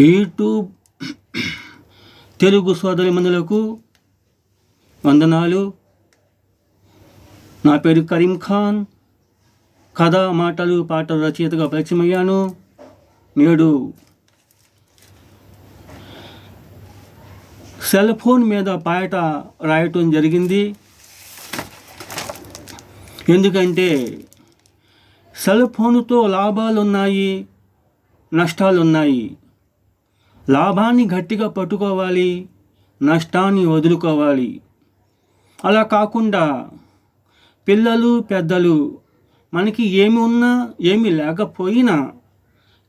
YouTube Telugu సోదరిమణులకు వందనాలు. నా పేరు కరీం ఖాన్. కథ, మాటలు, పాటలు రచయితగా పరిచయమయ్యాను. నేడు సెల్ ఫోన్ మీద పాట రాయటం జరిగింది. ఎందుకంటే సెల్ ఫోన్తో లాభాలు ఉన్నాయి, నష్టాలు ఉన్నాయి. లాభాన్ని గట్టిగా పట్టుకోవాలి, నష్టాన్ని వదులుకోవాలి. అలా కాకుండా పిల్లలు, పెద్దలు మనకి ఏమి ఉన్నా ఏమి లేకపోయినా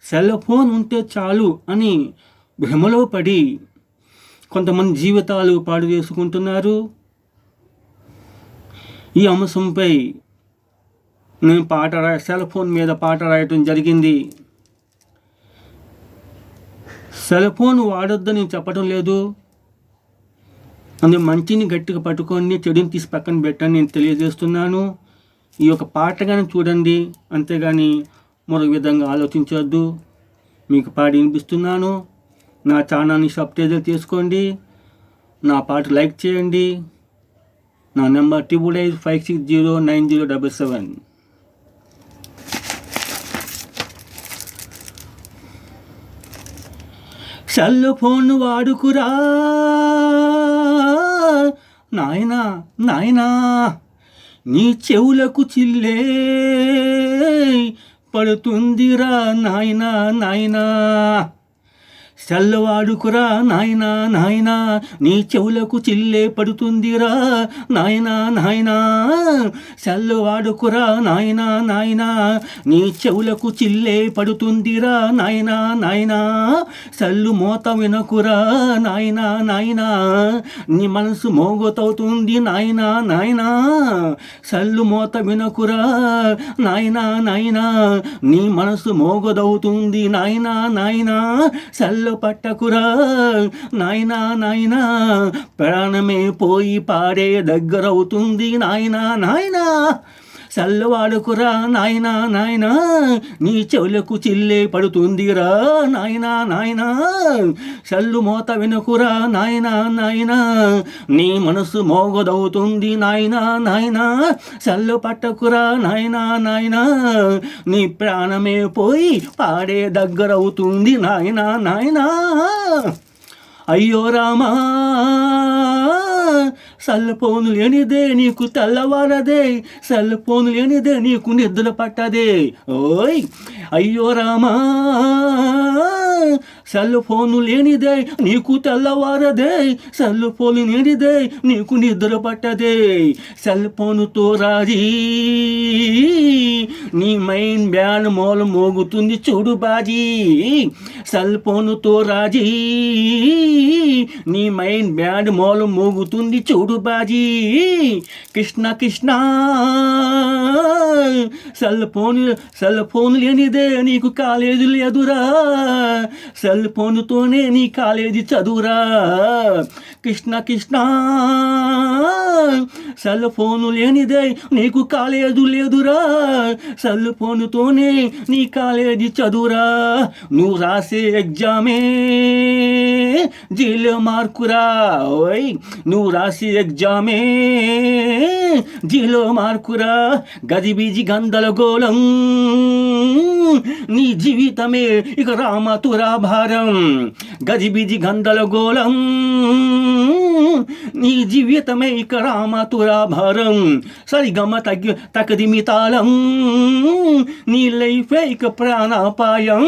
సెల్ ఫోన్ ఉంటే చాలు అని భ్రమలో పడి కొంతమంది జీవితాలు పాడు చేసుకుంటున్నారు. ఈ అంశంపై నేను సెల్ ఫోన్ మీద పాట రాయటం జరిగింది. సెల్ ఫోన్ వాడొద్దని చెప్పడం లేదు. అందులో మంచిని గట్టిగా పట్టుకొని చెడుని తీసి పక్కన పెట్టని నేను తెలియజేస్తున్నాను. ఈ యొక్క పాటగానే చూడండి, అంతేగాని మరొక విధంగా ఆలోచించవద్దు. మీకు పాడి వినిపిస్తున్నాను. నా ఛానల్ని సబ్స్క్రైబ్ చేసుకోండి. నా పాట లైక్ చేయండి. నా నెంబర్ 8856090777. సెల్ ఫోన్ వాడుకురా నాయనా నాయనా, నీ చెవులకు చిల్లే పడుతుందిరా నాయనా నాయనా. సెల్ వాడుకురా నాయనా నాయనా, నీ చెవులకు చిల్లే పడుతుందిరా నాయనా నాయనా. సెల్ వాడుకురా నాయనా నాయనా, నీ చెవులకు చిల్లే పడుతుందిరా నాయనా నాయనా. సెల్లు మోత వినకురా నాయనా నాయనా, నీ మనసు మోగతవుతుంది నాయనా నాయనా. సెల్లు మోత వినకురా నాయనా నాయనా, నీ మనసు మోగదవుతుంది నాయనా నాయనా. సెల్లు పట్టకురా నాయనా నాయనా, ప్రాణమే పోయి పాడే దగ్గరవుతుంది నాయనా నాయనా. సెల్ వాడుకురా నాయనా నాయనా, నీ చెవులకు చిల్లే పడుతుందిరా నాయనా నాయనా. సెల్లు మోత వినకురా నాయనా నాయనా, నీ మనసు మోగదవుతుంది నాయనా నాయనా. సెల్లు పట్టకురా నాయనా నాయనా, నీ ప్రాణమే పోయి పాడే దగ్గరవుతుంది నాయనా నాయనా. అయ్యో రామా, సెల్ ఫోన్ లేనిదే నీకు తెల్లవారదే, సెల్ ఫోన్ లేనిదే నీకు నిద్ర పట్టదే. ఓయ్ అయ్యో రామా, సెల్ ఫోన్ లేనిదే నీకు తెల్లవారదే, సెల్ ఫోన్ లేనిదే నీకు నిద్ర పట్టదే. సెల్ ఫోన్తో రాజీ నీ మైండ్ బ్యాన్ మూల మోగుతుంది చూడు బాజీ. సెల్ ఫోన్తో రాజీ నీ మైండ్ బ్యాడ్ మూల మోగుతుంది చూడు బాజీ. కృష్ణ కృష్ణ, సెల్ ఫోన్ లేనిదే నీకు కాలేజీ లేదురా, సెల్ ఫోన్తోనే నీ కాలేజీ చదువురా. కృష్ణ కృష్ణ, సెల్ ఫోన్ లేనిదే నీకు కాలేజీ లేదురా, సెల్ ఫోన్తోనే నీ కాలేజీ చదువురా. నువ్వు రాసే ఎగ్జామే జీలో మార్కురా. ఓయ్ నువ్వు రాసే ఎగ్జామే జీలో మార్కురా. గజిబిజి గందరగోళం నీ జీవితమే ఇక రామతురా భారం. గజిబిజి గందరగోళం నీ జీవితమే ఇక రామతురా భారం. సరిగమ తకదిమి తాళం, నీ లైఫే ఇక ప్రాణాపాయం.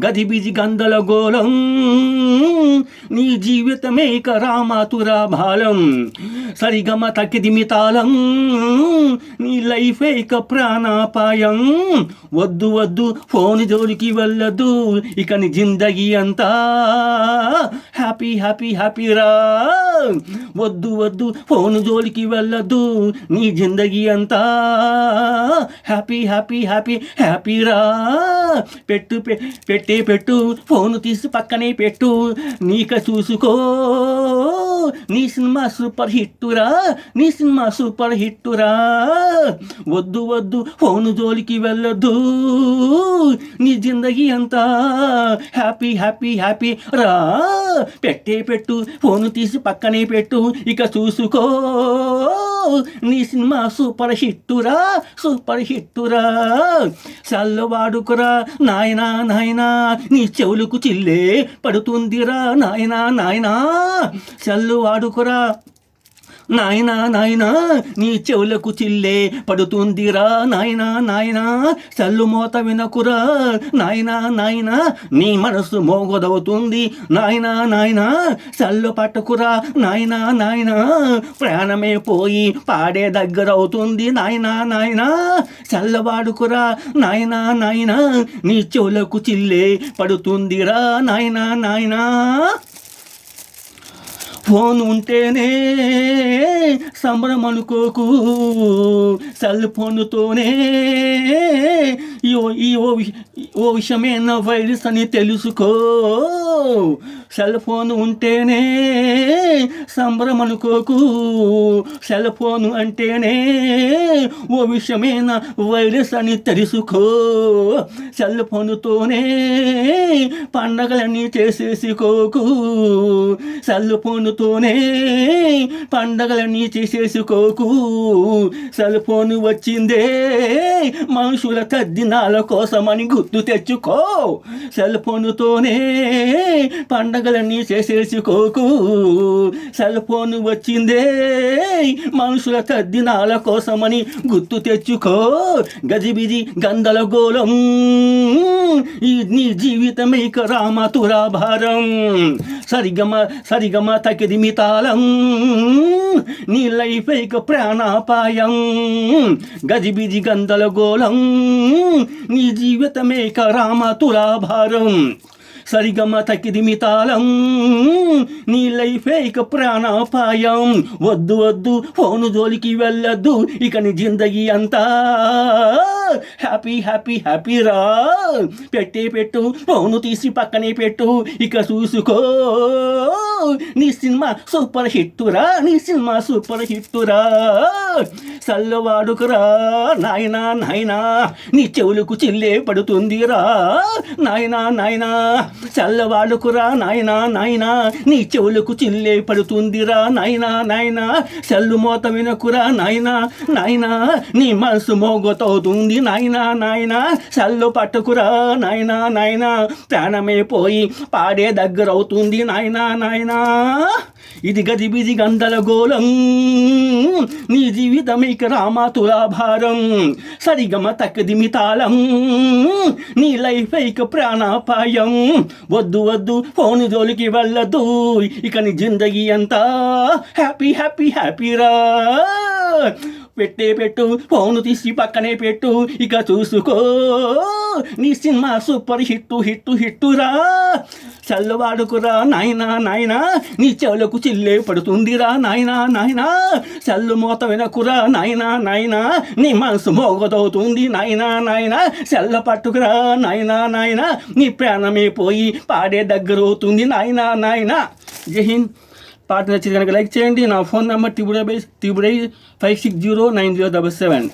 గజిబిజి గందరగోళం నీ జీవితమే ఇక రామతురా భారం. సరిగమ తకదిమి తాళం, నీ లైఫే ఇక ప్రాణాపాయం. వద్దు వద్దు ఫోన్ జోలికి వెళ్ళదు, ఇక నీ జిందగీ అంతా హ్యాపీ హ్యాపీ హ్యాపీరా. వద్దు వద్దు ఫోన్ జోలికి వెళ్ళదు, నీ జిందగీ అంతా హ్యాపీ హ్యాపీ హ్యాపీ హ్యాపీరా. పెట్టు ఫోన్ తీసి పక్కనే పెట్టు, నీక చూసుకో నీ సినిమా సూపర్ హిట్టురా, నీ సినిమా సూపర్ హిట్టురా. వద్దు వద్దు ఫోను జోలికి వెళ్ళొద్దు, నీ జిందగీ అంతా హ్యాపీ హ్యాపీ హ్యాపీ రా. పెట్టు ఫోను తీసి పక్కనే పెట్టు, ఇక చూసుకో నీ సినిమా సూపర్ హిట్టురా, సూపర్ హిట్టురా. చల్లవాడుకురా నాయనా నాయనా, నీ చెవులకు చిల్లే పడుతుందిరా నాయనా నాయనా. చల్లవాడుకురా నాయనా నాయనా, నీ చెవులకు చిల్లే పడుతుందిరా నాయనా నాయనా. చల్లు మోత వినకురా నాయనా నాయనా, నీ మనసు మోగదవుతుంది నాయనా నాయనా. చల్లు పట్టుకురా నాయనా నాయనా, ప్రాణమే పోయి పాడే దగ్గరవుతుంది నాయనా నాయనా. చల్లవాడుకురా నాయనా నాయనా, నీ చెవులకు చిల్లే పడుతుందిరా నాయనా నాయనా. ఫోన్ ఉంటేనే సంబరం అనుకోకు, సెల్ ఫోన్తోనే ఓ విషయమైన వైరస్ అని తెలుసుకో. సెల్ ఫోన్ ఉంటేనే సంబరం అనుకోకు, సెల్ ఫోన్ అంటేనే ఓ విషయమైన వైరస్ అని తెలుసుకో. సెల్ ఫోన్తోనే పండగలన్నీ చేసేసుకోకు, సెల్ ఫోన్తోనే పండగలన్నీ చేసేసుకోకు. సెల్ ఫోన్ వచ్చిందే మనుషుల తద్దినాల కోసమని గుర్తు తెచ్చుకో. సెల్ ఫోన్తోనే పండగలన్నీ చేసేసుకోకు. సెల్ ఫోన్ వచ్చిందే మనుషుల తద్దినాల కోసమని గుర్తు తెచ్చుకో. గజిబిజి గందరగోళం నీ జీవితమే ఇక రామతురాభారం. సరిగమ తకిదిమి తాళం, నీ లైఫ్ ఇక ప్రాణాపాయం. గజిబిజి గందరగోళం నీ జీవితమే ఇక రామతురాభారం. సరిగమ తకిదిమి తాళం, నీ లైఫే ఇక ప్రాణాపాయం. వద్దు వద్దు ఫోను జోలికి వెళ్ళొద్దు, ఇక నీ జిందగీ అంతా హ్యాపీ హ్యాపీ హ్యాపీ రా. పెట్టు ఫోను తీసి పక్కనే పెట్టు, ఇక చూసుకో నీ సినిమా సూపర్ హిట్టురా, నీ సినిమా సూపర్ హిట్టురా. చల్లవాడుకురా నాయనా నాయనా, నీ చెవులకు చిల్లే పడుతుందిరా నాయనా నాయనా. చల్లవాడుకురా నాయనా నాయనా, నీ చెవులకు చిల్లే పడుతుందిరా నాయనా నాయనా. చల్లు మోత వినకురా నాయనా నాయనా, నీ మనసు మోగతవుతుంది నాయనా నాయనా. చల్లు పట్టుకురా నాయనా నాయనా, ప్రాణమే పోయి పాడే దగ్గరవుతుంది నాయనా నాయనా. ఇది గజిబిజి గందరగోళం నీ జీవితం ఇక రామతులాభారం. సరిగమ తక్కదిమి తాళం, నీ లైఫ్ ఇక ప్రాణాపాయం. వద్దు వద్దు ఫోన్ జోలికి వెళ్ళదు, ఇక నీ జిందగీ అంతా హ్యాపీ హ్యాపీ హ్యాపీ రా. పెట్టు ఫోను తీసి పక్కనే పెట్టు, ఇక చూసుకో నీ సినిమా సూపర్ హిట్టురా. చల్లవాడుకురా నాయనా నాయనా, నీ చెవులకు చిల్లే పడుతుందిరా నాయనా నాయనా. చల్లు మోత వినకురా నాయనా నాయనా, నీ మనసు మోగదవుతుంది నాయనా నాయనా. చల్ల పట్టుకురా నాయనా నాయనా, నీ ప్రాణమే పోయి పాడే దగ్గరవుతుంది నాయనా నాయనా. జై హింద్. పాట నచ్చింది కనుక లైక్ చేయండి. నా ఫోన్ నెంబర్ 388 560 9077.